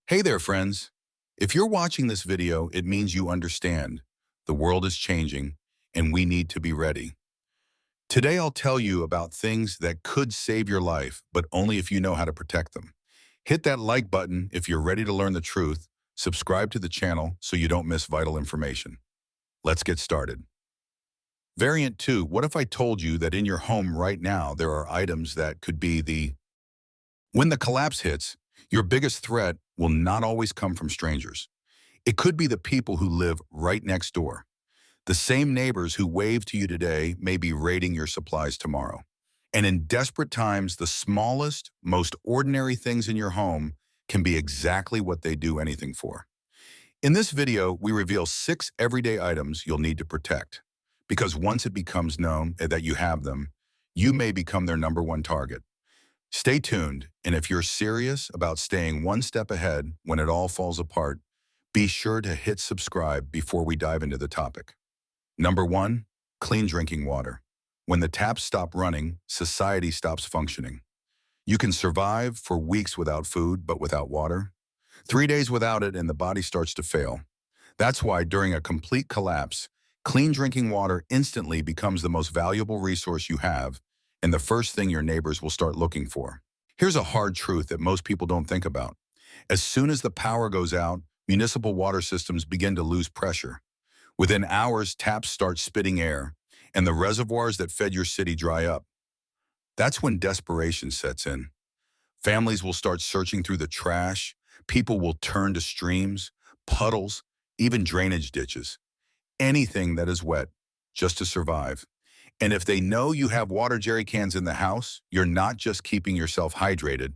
Hey there, friends. If you're watching this video, it means you understand. The world is changing, and we need to be ready. Today, I'll tell you about things that could save your life, but only if you know how to protect them. Hit that like button if you're ready to learn the truth. Subscribe to the channel so you don't miss vital information. Let's get started. Variant 2, what if I told you that in your home right now, there are items that could be when the collapse hits, your biggest threat will not always come from strangers. It could be the people who live right next door. The same neighbors who wave to you today may be raiding your supplies tomorrow. And in desperate times, the smallest, most ordinary things in your home can be exactly what they do anything for. In this video, we reveal 6 everyday items you'll need to protect. Because once it becomes known that you have them, you may become their #1 target. Stay tuned, and if you're serious about staying one step ahead when it all falls apart, be sure to hit subscribe before we dive into the topic. Number 1, clean drinking water. When the taps stop running, society stops functioning. You can survive for weeks without food, but without water. 3 days without it and the body starts to fail. That's why during a complete collapse, clean drinking water instantly becomes the most valuable resource you have and the first thing your neighbors will start looking for. Here's a hard truth that most people don't think about. As soon as the power goes out, municipal water systems begin to lose pressure. Within hours, taps start spitting air, and the reservoirs that fed your city dry up. That's when desperation sets in. Families will start searching through the trash, people will turn to streams, puddles, even drainage ditches. Anything that is wet, just to survive. And if they know you have water jerry cans in the house, you're not just keeping yourself hydrated,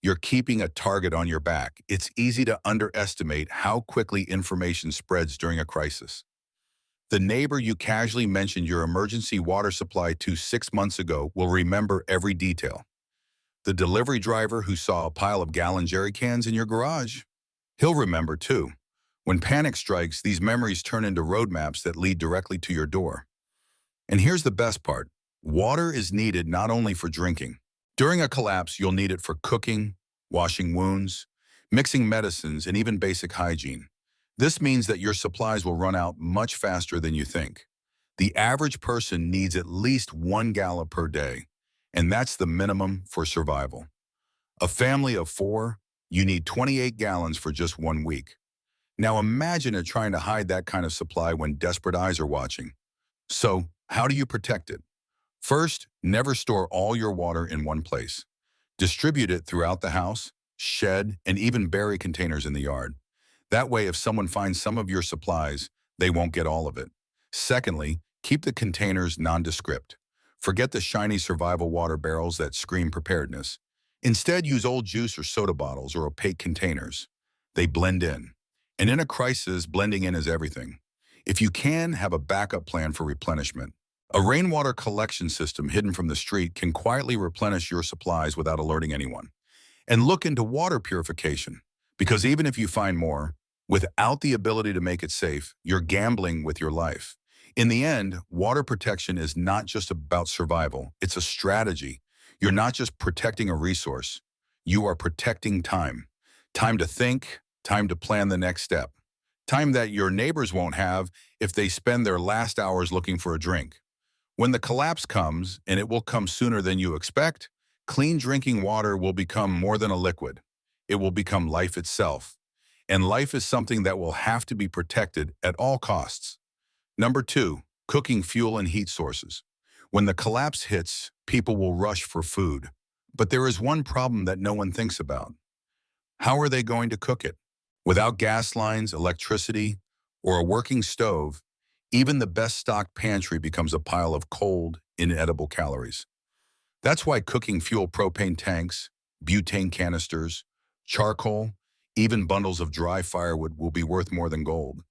you're keeping a target on your back. It's easy to underestimate how quickly information spreads during a crisis. The neighbor you casually mentioned your emergency water supply to 6 months ago will remember every detail. The delivery driver who saw a pile of gallon jerry cans in your garage, he'll remember too. When panic strikes, these memories turn into roadmaps that lead directly to your door. And here's the best part. Water is needed not only for drinking. During a collapse, you'll need it for cooking, washing wounds, mixing medicines, and even basic hygiene. This means that your supplies will run out much faster than you think. The average person needs at least 1 gallon per day, and that's the minimum for survival. A family of 4, you need 28 gallons for just 1 week. Now imagine it trying to hide that kind of supply when desperate eyes are watching. So, how do you protect it? First, never store all your water in one place. Distribute it throughout the house, shed, and even bury containers in the yard. That way, if someone finds some of your supplies, they won't get all of it. Secondly, keep the containers nondescript. Forget the shiny survival water barrels that scream preparedness. Instead, use old juice or soda bottles or opaque containers. They blend in. And in a crisis, blending in is everything. If you can, have a backup plan for replenishment. A rainwater collection system hidden from the street can quietly replenish your supplies without alerting anyone. And look into water purification, because even if you find more, without the ability to make it safe, you're gambling with your life. In the end, water protection is not just about survival, it's a strategy. You're not just protecting a resource, you are protecting time. Time to think, time to plan the next step. Time that your neighbors won't have if they spend their last hours looking for a drink. When the collapse comes, and it will come sooner than you expect, clean drinking water will become more than a liquid. It will become life itself. And life is something that will have to be protected at all costs. Number 2, cooking fuel and heat sources. When the collapse hits, people will rush for food. But there is one problem that no one thinks about. How are they going to cook it? Without gas lines, electricity, or a working stove, even the best stocked pantry becomes a pile of cold, inedible calories. That's why cooking fuel propane tanks, butane canisters, charcoal, even bundles of dry firewood will be worth more than gold.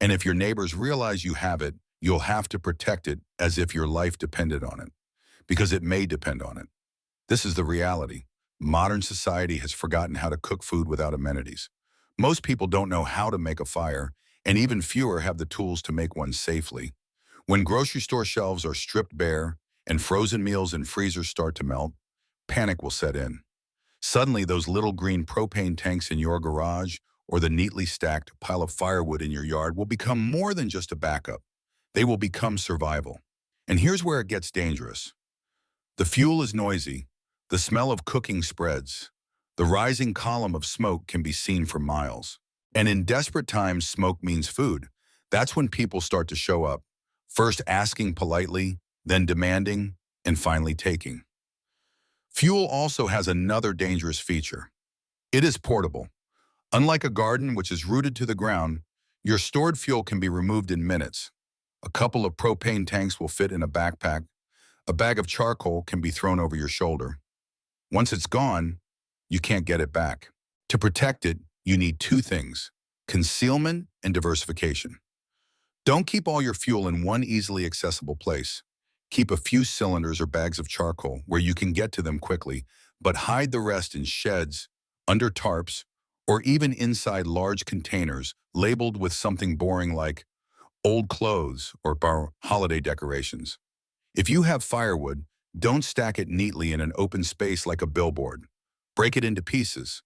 And if your neighbors realize you have it, you'll have to protect it as if your life depended on it, because it may depend on it. This is the reality. Modern society has forgotten how to cook food without amenities. Most people don't know how to make a fire, and even fewer have the tools to make one safely. When grocery store shelves are stripped bare and frozen meals and freezers start to melt, panic will set in. Suddenly, those little green propane tanks in your garage or the neatly stacked pile of firewood in your yard will become more than just a backup. They will become survival. And here's where it gets dangerous. The fuel is noisy. The smell of cooking spreads. The rising column of smoke can be seen for miles. And in desperate times, smoke means food. That's when people start to show up, first asking politely, then demanding, and finally taking. Fuel also has another dangerous feature. It is portable. Unlike a garden which is rooted to the ground, your stored fuel can be removed in minutes. A couple of propane tanks will fit in a backpack. A bag of charcoal can be thrown over your shoulder. Once it's gone, you can't get it back. To protect it, you need two things: concealment and diversification. Don't keep all your fuel in one easily accessible place. Keep a few cylinders or bags of charcoal where you can get to them quickly, but hide the rest in sheds, under tarps, or even inside large containers labeled with something boring like old clothes or holiday decorations. If you have firewood, don't stack it neatly in an open space like a billboard. Break it into pieces,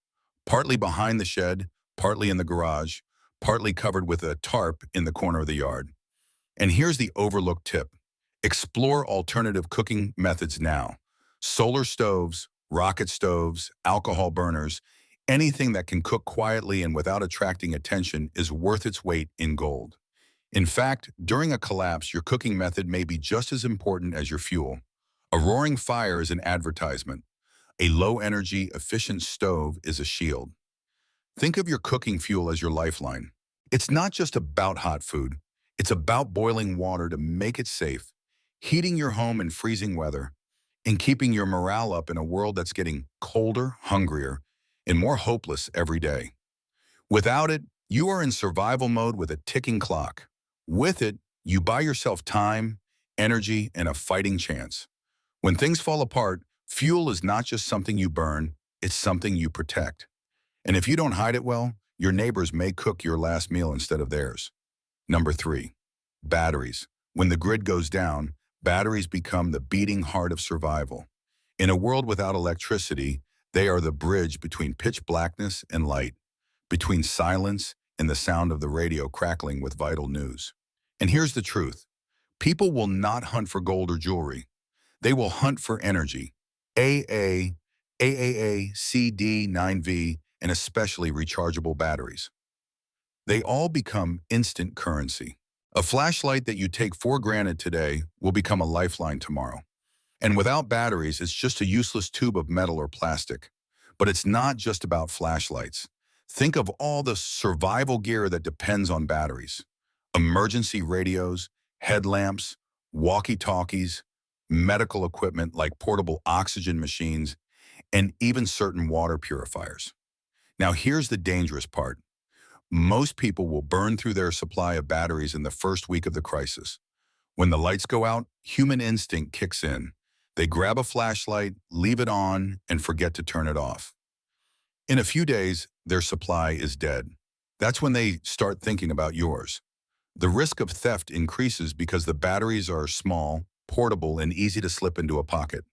partly behind the shed, partly in the garage, partly covered with a tarp in the corner of the yard. And here's the overlooked tip. Explore alternative cooking methods now. Solar stoves, rocket stoves, alcohol burners, anything that can cook quietly and without attracting attention is worth its weight in gold. In fact, during a collapse, your cooking method may be just as important as your fuel. A roaring fire is an advertisement. A low-energy, efficient stove is a shield. Think of your cooking fuel as your lifeline. It's not just about hot food. It's about boiling water to make it safe, heating your home in freezing weather, and keeping your morale up in a world that's getting colder, hungrier, and more hopeless every day. Without it, you are in survival mode with a ticking clock. With it, you buy yourself time, energy, and a fighting chance. When things fall apart, fuel is not just something you burn, it's something you protect. And if you don't hide it well, your neighbors may cook your last meal instead of theirs. Number 3, batteries. When the grid goes down, batteries become the beating heart of survival. In a world without electricity, they are the bridge between pitch blackness and light, between silence and the sound of the radio crackling with vital news. And here's the truth. People will not hunt for gold or jewelry. They will hunt for energy. AA, AAA, CD, 9V, and especially rechargeable batteries. They all become instant currency. A flashlight that you take for granted today will become a lifeline tomorrow. And without batteries, it's just a useless tube of metal or plastic. But it's not just about flashlights. Think of all the survival gear that depends on batteries. Emergency radios, headlamps, walkie-talkies, medical equipment like portable oxygen machines, and even certain water purifiers. Now here's the dangerous part. Most people will burn through their supply of batteries in the first week of the crisis. When the lights go out, human instinct kicks in. They grab a flashlight, leave it on, and forget to turn it off. In a few days, their supply is dead. That's when they start thinking about yours. The risk of theft increases because the batteries are small, portable, and easy to slip into a pocket.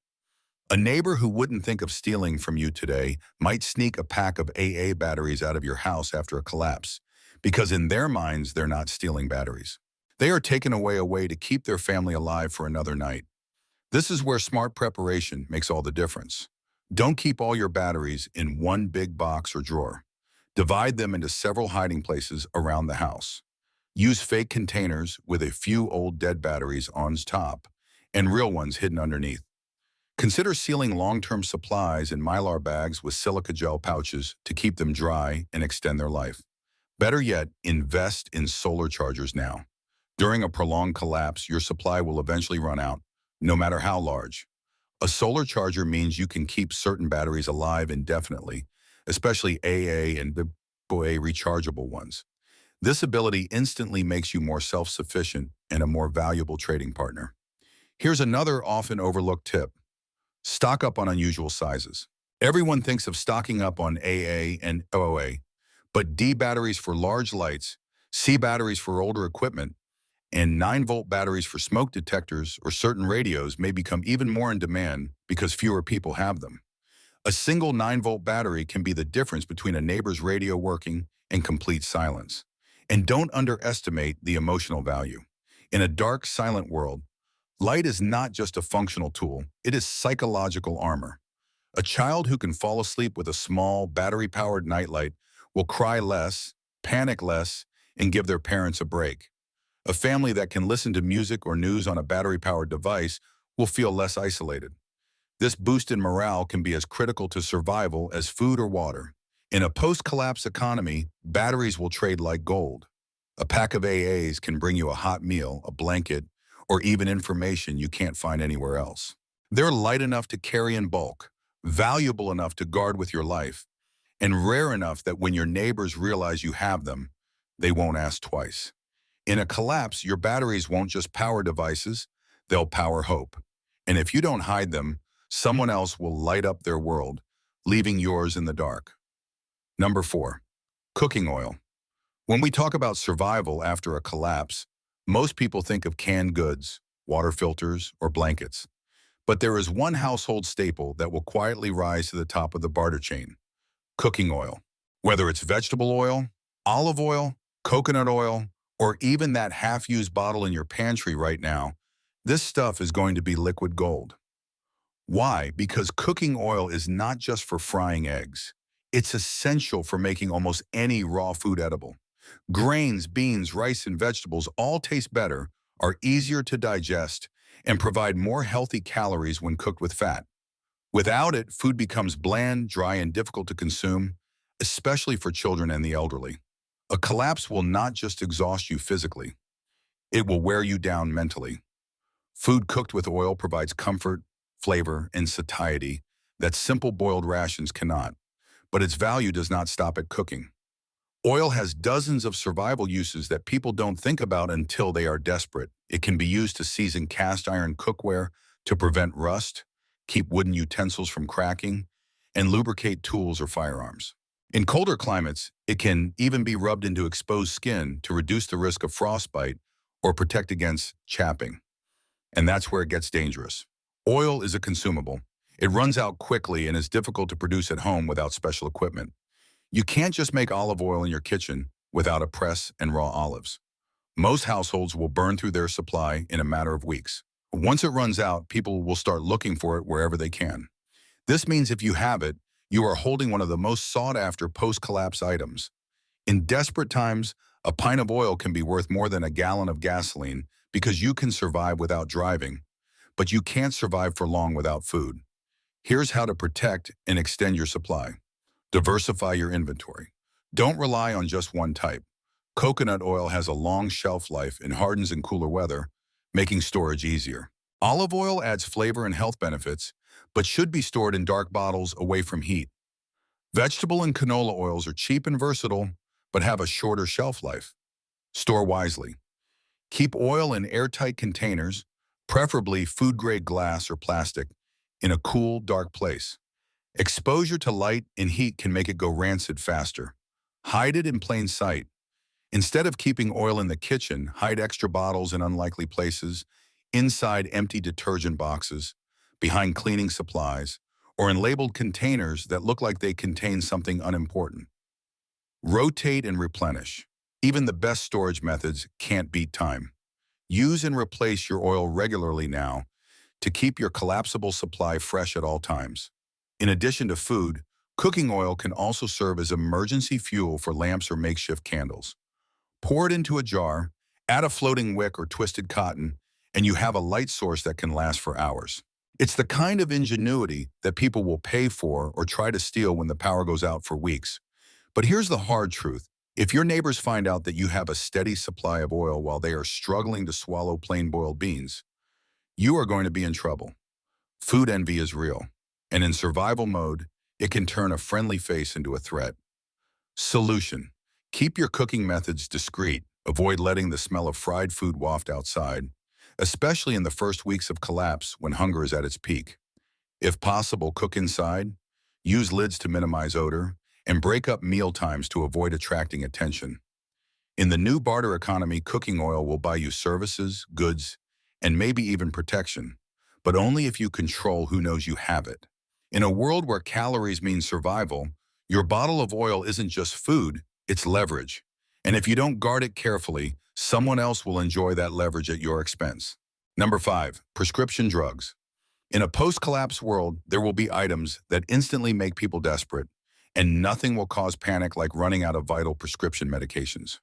A neighbor who wouldn't think of stealing from you today might sneak a pack of AA batteries out of your house after a collapse, because in their minds, they're not stealing batteries. They are taking away a way to keep their family alive for another night. This is where smart preparation makes all the difference. Don't keep all your batteries in one big box or drawer. Divide them into several hiding places around the house. Use fake containers with a few old dead batteries on top and real ones hidden underneath. Consider sealing long-term supplies in Mylar bags with silica gel pouches to keep them dry and extend their life. Better yet, invest in solar chargers now. During a prolonged collapse, your supply will eventually run out, no matter how large. A solar charger means you can keep certain batteries alive indefinitely, especially AA and AAA rechargeable ones. This ability instantly makes you more self-sufficient and a more valuable trading partner. Here's another often overlooked tip. Stock up on unusual sizes. Everyone thinks of stocking up on AA and OA, but D batteries for large lights, C batteries for older equipment, and 9-volt batteries for smoke detectors or certain radios may become even more in demand because fewer people have them. A single 9-volt battery can be the difference between a neighbor's radio working and complete silence. And don't underestimate the emotional value. In a dark, silent world, light is not just a functional tool, it is psychological armor. A child who can fall asleep with a small, battery-powered nightlight will cry less, panic less, and give their parents a break. A family that can listen to music or news on a battery-powered device will feel less isolated. This boost in morale can be as critical to survival as food or water. In a post-collapse economy, batteries will trade like gold. A pack of AAs can bring you a hot meal, a blanket, or even information you can't find anywhere else. They're light enough to carry in bulk, valuable enough to guard with your life, and rare enough that when your neighbors realize you have them, they won't ask twice. In a collapse, your batteries won't just power devices, they'll power hope. And if you don't hide them, someone else will light up their world, leaving yours in the dark. Number 4, cooking oil. When we talk about survival after a collapse, most people think of canned goods, water filters, or blankets. But there is one household staple that will quietly rise to the top of the barter chain: cooking oil. Whether it's vegetable oil, olive oil, coconut oil, or even that half-used bottle in your pantry right now, this stuff is going to be liquid gold. Why? Because cooking oil is not just for frying eggs. It's essential for making almost any raw food edible. Grains, beans, rice, and vegetables all taste better, are easier to digest, and provide more healthy calories when cooked with fat. Without it, food becomes bland, dry, and difficult to consume, especially for children and the elderly. A collapse will not just exhaust you physically, it will wear you down mentally. Food cooked with oil provides comfort, flavor, and satiety that simple boiled rations cannot, but its value does not stop at cooking. Oil has dozens of survival uses that people don't think about until they are desperate. It can be used to season cast iron cookware, to prevent rust, keep wooden utensils from cracking, and lubricate tools or firearms. In colder climates, it can even be rubbed into exposed skin to reduce the risk of frostbite or protect against chapping. And that's where it gets dangerous. Oil is a consumable. It runs out quickly and is difficult to produce at home without special equipment. You can't just make olive oil in your kitchen without a press and raw olives. Most households will burn through their supply in a matter of weeks. Once it runs out, people will start looking for it wherever they can. This means if you have it, you are holding one of the most sought-after post-collapse items. In desperate times, a pint of oil can be worth more than a gallon of gasoline because you can survive without driving, but you can't survive for long without food. Here's how to protect and extend your supply. Diversify your inventory. Don't rely on just one type. Coconut oil has a long shelf life and hardens in cooler weather, making storage easier. Olive oil adds flavor and health benefits, but should be stored in dark bottles away from heat. Vegetable and canola oils are cheap and versatile, but have a shorter shelf life. Store wisely. Keep oil in airtight containers, preferably food-grade glass or plastic, in a cool, dark place. Exposure to light and heat can make it go rancid faster. Hide it in plain sight. Instead of keeping oil in the kitchen, hide extra bottles in unlikely places, inside empty detergent boxes, behind cleaning supplies, or in labeled containers that look like they contain something unimportant. Rotate and replenish. Even the best storage methods can't beat time. Use and replace your oil regularly now to keep your collapsible supply fresh at all times. In addition to food, cooking oil can also serve as emergency fuel for lamps or makeshift candles. Pour it into a jar, add a floating wick or twisted cotton, and you have a light source that can last for hours. It's the kind of ingenuity that people will pay for or try to steal when the power goes out for weeks. But here's the hard truth. If your neighbors find out that you have a steady supply of oil while they are struggling to swallow plain boiled beans, you are going to be in trouble. Food envy is real, and in survival mode, it can turn a friendly face into a threat. Solution: keep your cooking methods discreet. Avoid letting the smell of fried food waft outside, especially in the first weeks of collapse when hunger is at its peak. If possible, cook inside, use lids to minimize odor, and break up meal times to avoid attracting attention. In the new barter economy, cooking oil will buy you services, goods, and maybe even protection, but only if you control who knows you have it. In a world where calories mean survival, your bottle of oil isn't just food, it's leverage. And if you don't guard it carefully, someone else will enjoy that leverage at your expense. Number 5, prescription drugs. In a post-collapse world, there will be items that instantly make people desperate, and nothing will cause panic like running out of vital prescription medications.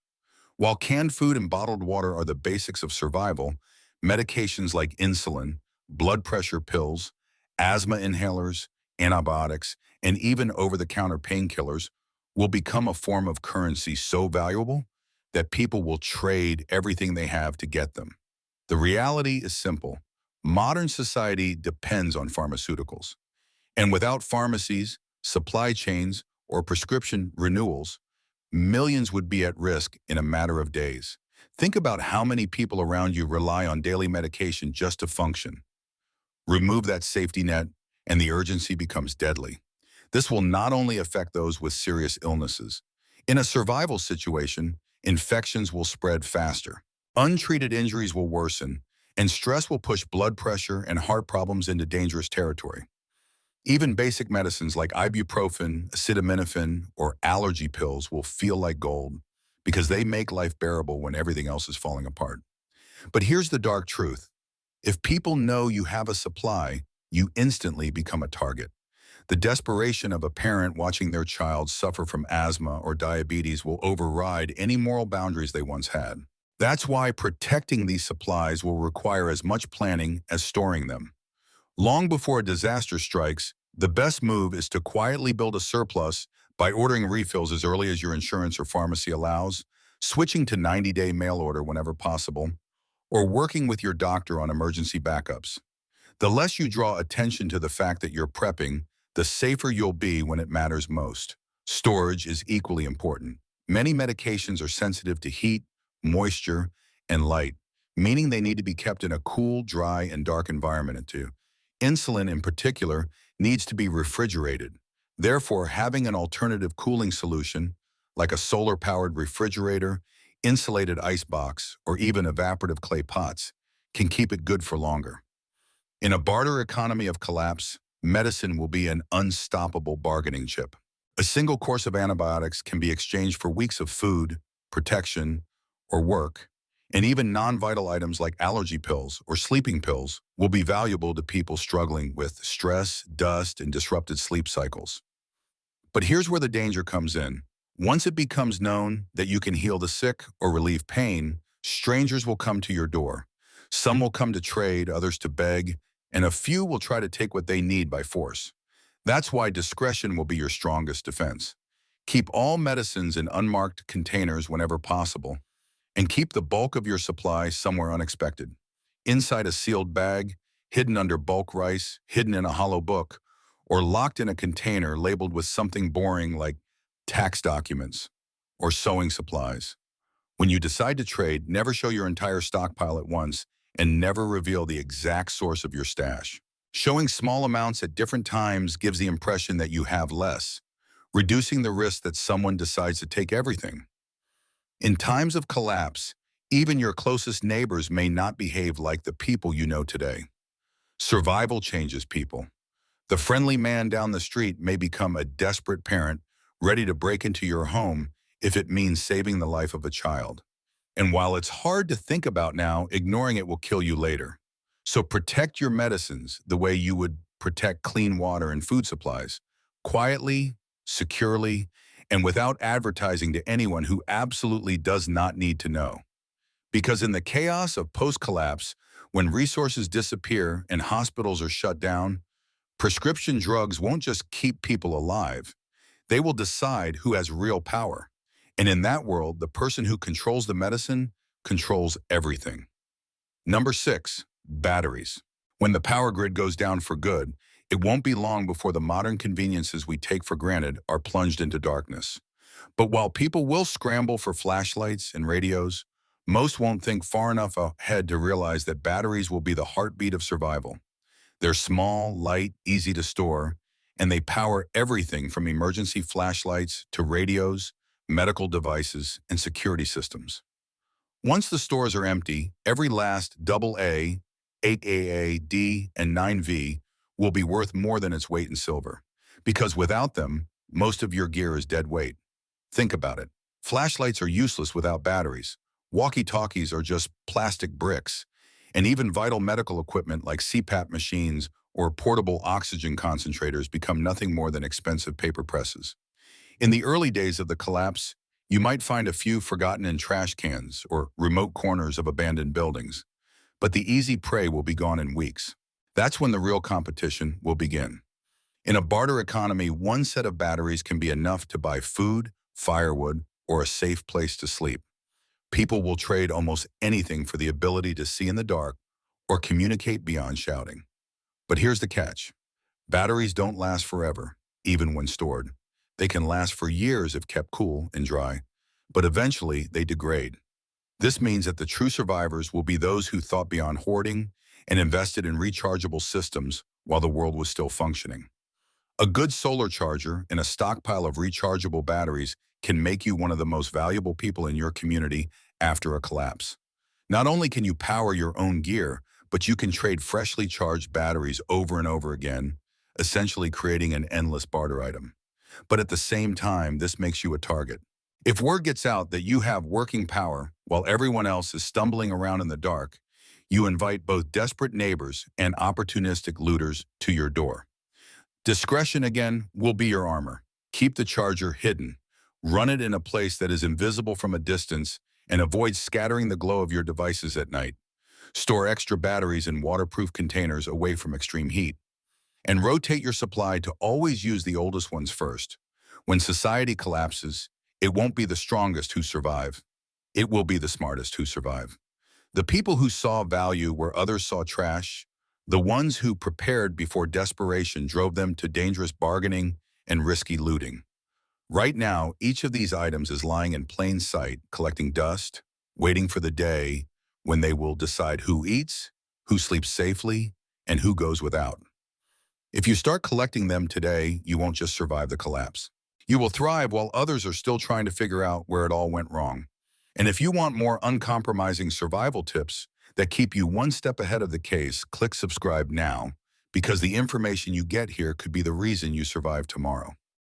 While canned food and bottled water are the basics of survival, medications like insulin, blood pressure pills, asthma inhalers, antibiotics, and even over-the-counter painkillers will become a form of currency so valuable that people will trade everything they have to get them. The reality is simple. Modern society depends on pharmaceuticals. And without pharmacies, supply chains, or prescription renewals, millions would be at risk in a matter of days. Think about how many people around you rely on daily medication just to function. Remove that safety net, and the urgency becomes deadly. This will not only affect those with serious illnesses. In a survival situation, infections will spread faster. Untreated injuries will worsen, and stress will push blood pressure and heart problems into dangerous territory. Even basic medicines like ibuprofen, acetaminophen, or allergy pills will feel like gold because they make life bearable when everything else is falling apart. But here's the dark truth. If people know you have a supply, you instantly become a target. The desperation of a parent watching their child suffer from asthma or diabetes will override any moral boundaries they once had. That's why protecting these supplies will require as much planning as storing them. Long before a disaster strikes, the best move is to quietly build a surplus by ordering refills as early as your insurance or pharmacy allows, switching to 90-day mail order whenever possible, or working with your doctor on emergency backups. The less you draw attention to the fact that you're prepping, the safer you'll be when it matters most. Storage is equally important. Many medications are sensitive to heat, moisture, and light, meaning they need to be kept in a cool, dry, and dark environment too. Insulin, in particular, needs to be refrigerated. Therefore, having an alternative cooling solution, like a solar-powered refrigerator, insulated ice box, or even evaporative clay pots, can keep it good for longer. In a barter economy of collapse, medicine will be an unstoppable bargaining chip. A single course of antibiotics can be exchanged for weeks of food, protection, or work, and even non-vital items like allergy pills or sleeping pills will be valuable to people struggling with stress, dust, and disrupted sleep cycles. But here's where the danger comes in. Once it becomes known that you can heal the sick or relieve pain, strangers will come to your door. Some will come to trade, others to beg, and a few will try to take what they need by force. That's why discretion will be your strongest defense. Keep all medicines in unmarked containers whenever possible, and keep the bulk of your supply somewhere unexpected. Inside a sealed bag, hidden under bulk rice, hidden in a hollow book, or locked in a container labeled with something boring like tax documents or sewing supplies. When you decide to trade, never show your entire stockpile at once and never reveal the exact source of your stash. Showing small amounts at different times gives the impression that you have less, reducing the risk that someone decides to take everything. In times of collapse, even your closest neighbors may not behave like the people you know today. Survival changes people. The friendly man down the street may become a desperate parent ready to break into your home if it means saving the life of a child. And while it's hard to think about now, ignoring it will kill you later. So protect your medicines the way you would protect clean water and food supplies, quietly, securely, and without advertising to anyone who absolutely does not need to know. Because in the chaos of post-collapse, when resources disappear and hospitals are shut down, prescription drugs won't just keep people alive. They will decide who has real power. And in that world, the person who controls the medicine controls everything. Number 6, batteries. When the power grid goes down for good, it won't be long before the modern conveniences we take for granted are plunged into darkness. But while people will scramble for flashlights and radios, most won't think far enough ahead to realize that batteries will be the heartbeat of survival. They're small, light, easy to store, and they power everything from emergency flashlights to radios, medical devices, and security systems. Once the stores are empty, every last AA, 8AA, D, and 9V will be worth more than its weight in silver. Because without them, most of your gear is dead weight. Think about it. Flashlights are useless without batteries. Walkie-talkies are just plastic bricks. And even vital medical equipment like CPAP machines or portable oxygen concentrators become nothing more than expensive paper presses. In the early days of the collapse, you might find a few forgotten in trash cans or remote corners of abandoned buildings. But the easy prey will be gone in weeks. That's when the real competition will begin. In a barter economy, one set of batteries can be enough to buy food, firewood, or a safe place to sleep. People will trade almost anything for the ability to see in the dark or communicate beyond shouting. But here's the catch. Batteries don't last forever, even when stored. They can last for years if kept cool and dry, but eventually they degrade. This means that the true survivors will be those who thought beyond hoarding and invested in rechargeable systems while the world was still functioning. A good solar charger and a stockpile of rechargeable batteries can make you one of the most valuable people in your community after a collapse. Not only can you power your own gear, but you can trade freshly charged batteries over and over again, essentially creating an endless barter item. But at the same time, this makes you a target. If word gets out that you have working power while everyone else is stumbling around in the dark, you invite both desperate neighbors and opportunistic looters to your door. Discretion, again, will be your armor. Keep the charger hidden. Run it in a place that is invisible from a distance and avoid scattering the glow of your devices at night. Store extra batteries in waterproof containers away from extreme heat. And rotate your supply to always use the oldest ones first. When society collapses, it won't be the strongest who survive. It will be the smartest who survive. The people who saw value where others saw trash, the ones who prepared before desperation drove them to dangerous bargaining and risky looting. Right now, each of these items is lying in plain sight, collecting dust, waiting for the day when they will decide who eats, who sleeps safely, and who goes without. If you start collecting them today, you won't just survive the collapse. You will thrive while others are still trying to figure out where it all went wrong. And if you want more uncompromising survival tips that keep you one step ahead of the case, click subscribe now, because the information you get here could be the reason you survive tomorrow.